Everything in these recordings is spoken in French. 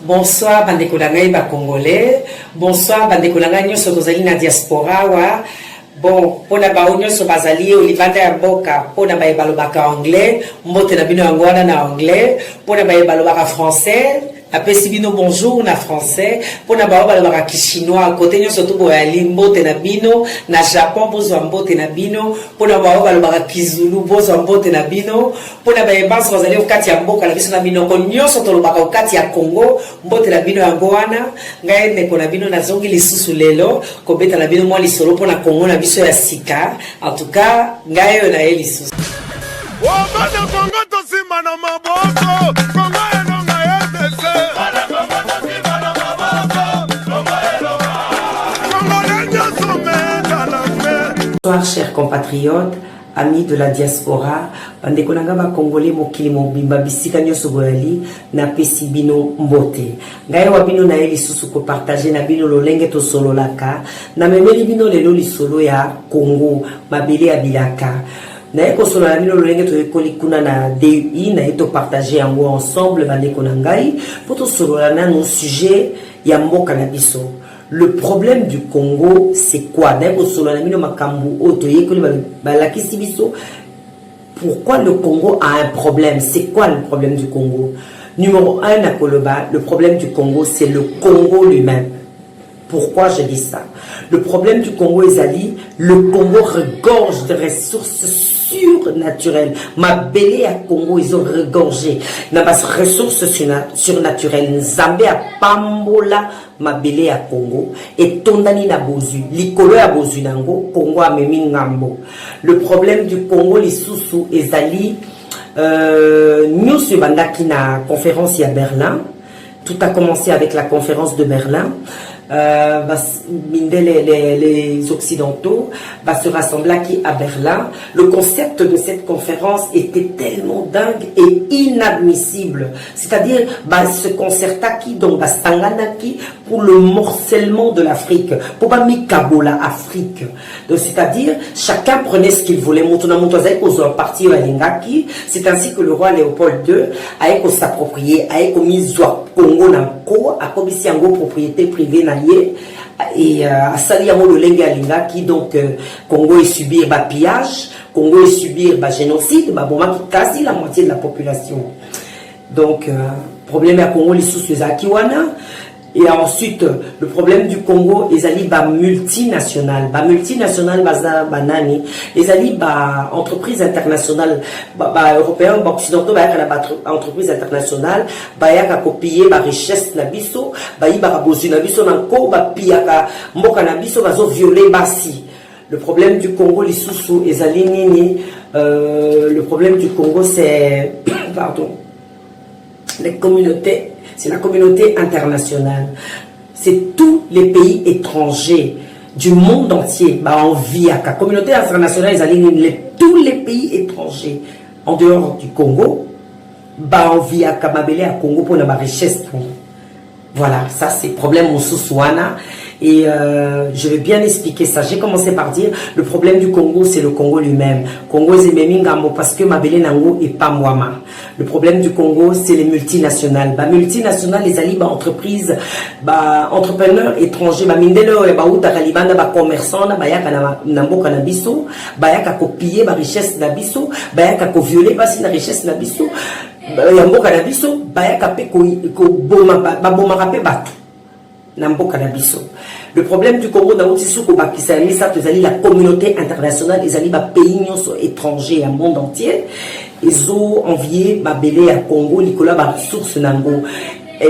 Bonsoir bandeko na ngai ba congolais, bonsoir bandeko na ngai nyonso tozali na diaspora wa. Bon, pona ba nyonso bazali olivanda ya mboka, pona ba balobaka anglais, mbote na bino yango wana na anglais, pona ba balobaka français. Apesi bino bonjour na français, pona ba balobaka chinois, côté nyonso to boyali mbote na bino, na Japon bozo mbote na bino, pona ba balobaka kizulu bozo mbote na bino, pona ba banso bazali okati ya mboka na biso na bino ko nyonso to lobaka okati ya Congo, mbote na bino yango wana, ngai ndeko na bino nazongi lisusu lelo, ko beta na bino mwa lisolo pona Congo na biso ya sika. En tout cas, ngai yo na ye lisusu. Oh, bana Congo to simba na maboko, Congo Bonsoir chers compatriotes, amis de la diaspora, bandeko nanga ba congolais mokili mobimba bisika nyonso boyali na pesi bino mbote. Ngai wa bino na eli susu ko partager na bino lolenge to solo laka, na memeli bino lelo lisolo ya Congo, mabele ya bilaka. Na eko solo na bino lolenge to ekoli kuna na DUI na eto partager yango ensemble bandeko na ngai, poto solo na no sujet ya mboka na biso. Le problème du Congo, c'est quoi? Pourquoi le Congo a un problème? C'est quoi le problème du Congo? Numéro 1, Nakoloba, le problème du Congo, c'est le Congo lui-même. Pourquoi je dis ça? Le problème du Congo, Ezali, le Congo regorge de ressources surnaturelles. Ma belle à Congo, ils ont regorgé. N'a pas ressources surnaturelles. Nzambe à Pambola, ma belle à Congo. Et Tondani na Bozu. Likolo à Bozu nango, Congo à Memi Ngambo. Le problème du Congo, les sous Ezali, nous sur Bandaki na conférence à Berlin. Tout a commencé avec la conférence de Berlin. Les Occidentaux se rassembler à Berlin. Le concept de cette conférence était tellement dingue et inadmissible. C'est-à-dire, ce concert qui donc pour le morcellement de l'Afrique, pour pas Kabola Afrique. Donc c'est-à-dire, chacun prenait ce qu'il voulait. C'est ainsi que le roi Léopold II a s'approprié, a mis Congo Namko, a commis propriété privée et à Saliamo le Lenga qui donc Congo est subir pillage, Congo est subir génocide, quasi la moitié de la population. Donc problème à Congo les sous Akiwana. Et ensuite, le problème du Congo, les ali multinationales, multinationales banani, les ali entreprises internationales, européens, occidentaux, entreprises internationales, yaka copier richesse na biso, yaka bozu na biso nanko, piyaka mboka na biso, bazo violer basi. Le problème du Congo, les sous les ali nini, le problème du Congo, c'est, pardon, les communautés. C'est la communauté internationale. C'est tous les pays étrangers du monde entier. En vit à la communauté internationale, ils alignent tous les pays étrangers en dehors du Congo. En vit à Kamabele, à Congo pour la richesse. Voilà, ça c'est le problème au Sousouana. Et je vais bien expliquer ça. J'ai commencé par dire le problème du Congo, c'est le Congo lui-même. Congo c'est Memingambo parce que Mabele Nango et pas Mwama. Le problème du Congo, c'est les multinationales. Multinationales, les alibas entreprises, entrepreneurs étrangers, mindelo et outa kalibanda commerçants, yaka nambo kanabiso, yaka copier richesse nabiso, yaka ko violer basi la richesse nabiso, yambo kanabiso, yaka pe ko boma rape batu. Le problème du Congo, la communauté internationale, les pays étrangers, le monde entier, ils ont envié Babélé à Congo, Nicolas, ressources nango. Et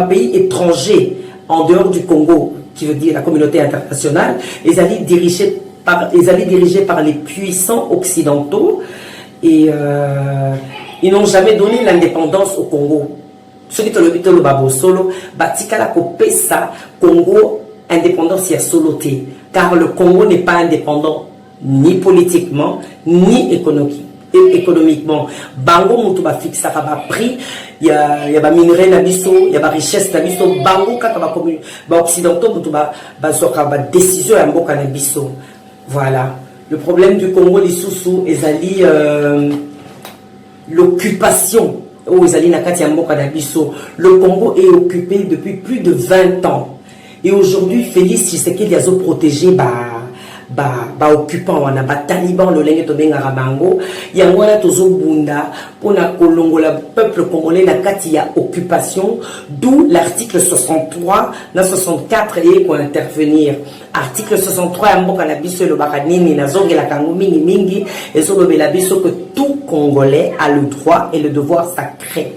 pays étrangers en dehors du Congo, qui veut dire la communauté internationale, ils allaient dirigés par les puissants occidentaux et ils n'ont jamais donné l'indépendance au Congo. Ceux qui te le babo solo, batika la kopesa Congo indépendance y a soloté, car le Congo n'est pas indépendant ni politiquement ni économiquement. Bango mutu ba fixa ba prix, il y a minerai na biso, il y a richesse na biso, bango kaka ba occidentaux mutu ba soka ba décision ya mboka na biso. Voilà. Le problème du Congo les sous ezali l'occupation Le Congo est occupé depuis plus de 20 ans. Et aujourd'hui, Félix Tshisekedi a protégé occupant wana taliban lolenge to benga rabango yango na tozo bunda pona kolongola peuple congolais na kati ya occupation, d'où l'article 63 na 64 et pour intervenir. Article 63 ya mboka na biso le bakanini na zongela kango mingi mingi ezolobela biso que tout Congolais a le droit et le devoir sacré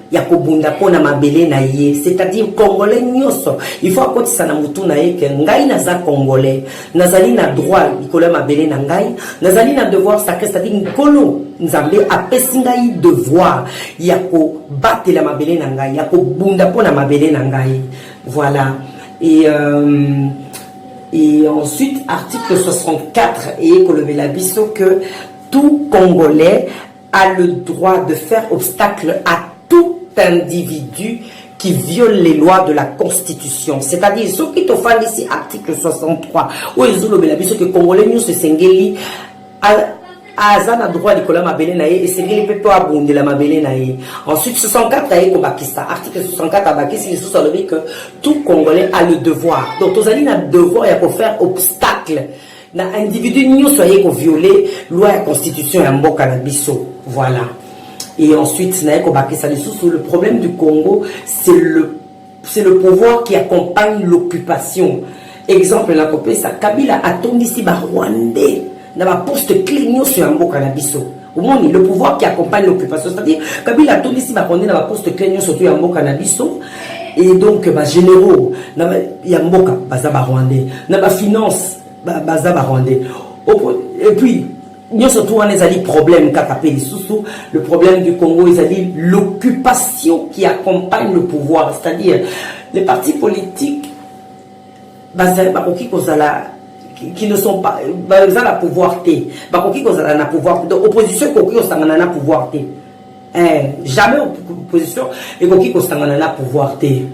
ya kobunda pona mabele na ye, c'est-à-dire Congolais nyoso il faut akotisa na mutu na ye ke ngai naza Congolais nazali na droit likolo mabele na ngai, nazali na devoir sacré, c'est-à-dire nkolo nzambe apesi ngai devoir ya kobatela mabele na ngai, ya kobunda pona mabele na ngai. Voilà. Et ensuite article 64 et kolobela biso que tout Congolais a le droit de faire obstacle à tout individu qui viole les lois de la Constitution. C'est-à-dire, ceux qui te font ici, article 63, où ils ont le que Congolais nous se sengeli a droit de coller ma belenaïe et sengeli peut pas abonder la ma belenaïe. Ensuite, 64 a été article 64 a bakis, ils sont que tout Congolais a le devoir. Donc, tous allez le devoir pour faire obstacle. Na individu nous soyez qu'on violer loi et Constitution et mboka na biso. Voilà. Et ensuite, le problème du Congo, c'est le pouvoir qui accompagne l'occupation. Exemple, la copie, ça, Kabila a tourné ici, Rwandais, dans la poste clignon sur un beau cannabiso. Au moins, le pouvoir qui accompagne l'occupation, c'est-à-dire, Kabila a tourné ici, Rwandais, dans la poste clignon sur un beau cannabiso. Et donc, généraux, il y a un beau Rwandais, dans la finance, Rwandais. Et puis, nous surtout on a des problèmes le problème du Congo, ils ont dit l'occupation qui accompagne le pouvoir, c'est-à-dire les partis politiques qui ne sont pas la pouvoir la pouvoir opposition na pouvoir jamais opposition et na pouvoir tu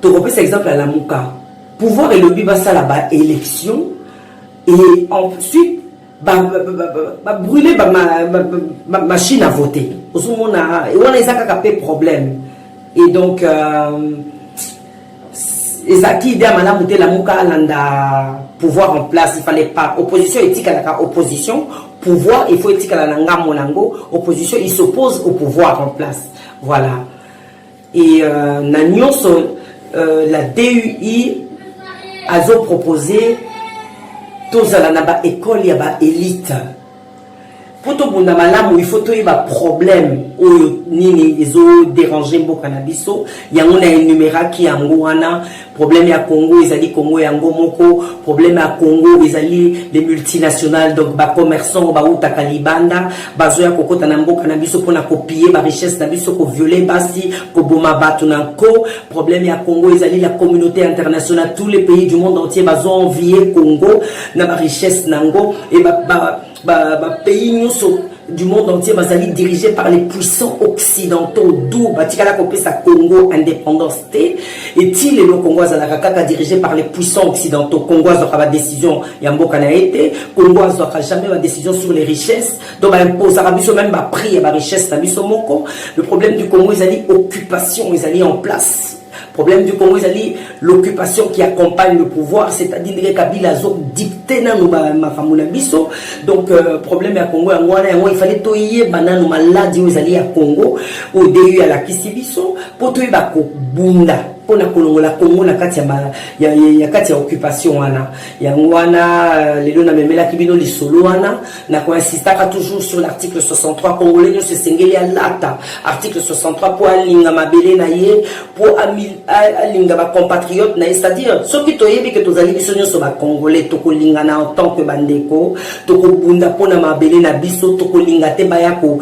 repères cet exemple à la Mouka pouvoir et le but ça là-bas élection et ensuite brûler ma machine à voter. On a un problème. Et donc, pouvoir en place, il fallait pas. Opposition éthique à la opposition, pouvoir, il faut éthique à la monango. Opposition, il s'oppose au pouvoir en place. Voilà. Et la DUI a proposé tous à la école, il y a élite. Pour tout le monde, il faut qu'il y ait un problème où ils ont dérangé beaucoup cannabis. Il y a un numéro qui est en Gouana. Problème à Congo, ils ont dit Congo et Ango Moko. Problème à Congo, ils ont dit les multinationales, donc les commerçants, les Takalibanda, les Koko Tanambo cannabis pour copier la richesse cannabis, pour violer Basi, pour Boma Batunanko. Problème à Congo, ils ont dit la communauté internationale, tous les pays du monde entier, ils ont envié Congo, la richesse Nango et pays du monde entier dirigé par les puissants occidentaux, d'où Batikala sa Congo indépendance et il le Congo dirigé par les puissants occidentaux. Congo a une décision Yamboka na été, Congo n'a jamais une décision sur les richesses, donc impose même prix et richesse. Le problème du Congo, ils allaient occupation, ils allaient en place. Problème du Congo, c'est l'occupation qui accompagne le pouvoir, c'est-à-dire que Kabila a dicté dans ma famille. Donc, problème à Congo, il fallait toyer banane maladie aux alliés à Congo, au début à la Kisibiso, pour toyer Bunda. Pour la Congo, il y a occupation. Il y a les dons memela kibino li solo na ko insistaka toujours sur l'article 63 congolais nous se sengeli à lata article 63 pour alinga mabele na ye pour alinga ba compatriotes na c'est-à-dire ceux qui toyebi que tozali biso nyonso ba congolais to kolingana en tant que bandeko to ko bunda pona mabele na biso to kolinga te ba ya ko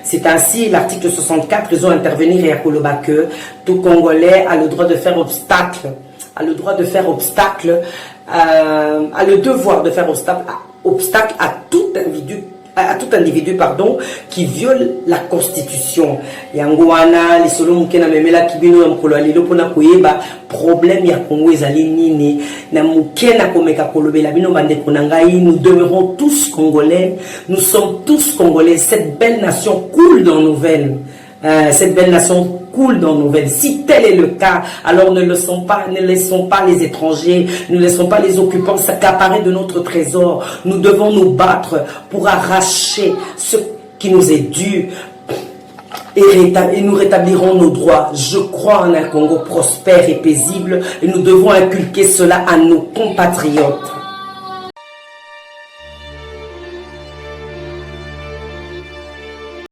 c'est ainsi l'article 64 ils ont intervenir et à Koloba que tout Congolais a le droit de faire obstacle, a le droit de faire obstacle, a le devoir de faire obstacle à tout à tout individu, pardon, qui viole la constitution. Yangoana, les solo mukena memela kibino mkolo alilo pona koyeba problème ya Congo ezali nini na mukena komeka kolobela bino bande konangai. Nous demeurons tous congolais, nous sommes tous congolais. Cette belle nation coule dans nos veines. Cette belle nation coule dans nos veines. Si tel est le cas, alors ne laissons pas les étrangers, ne laissons pas les occupants s'accaparer de notre trésor. Nous devons nous battre pour arracher ce qui nous est dû et nous rétablirons nos droits. Je crois en un Congo prospère et paisible et nous devons inculquer cela à nos compatriotes.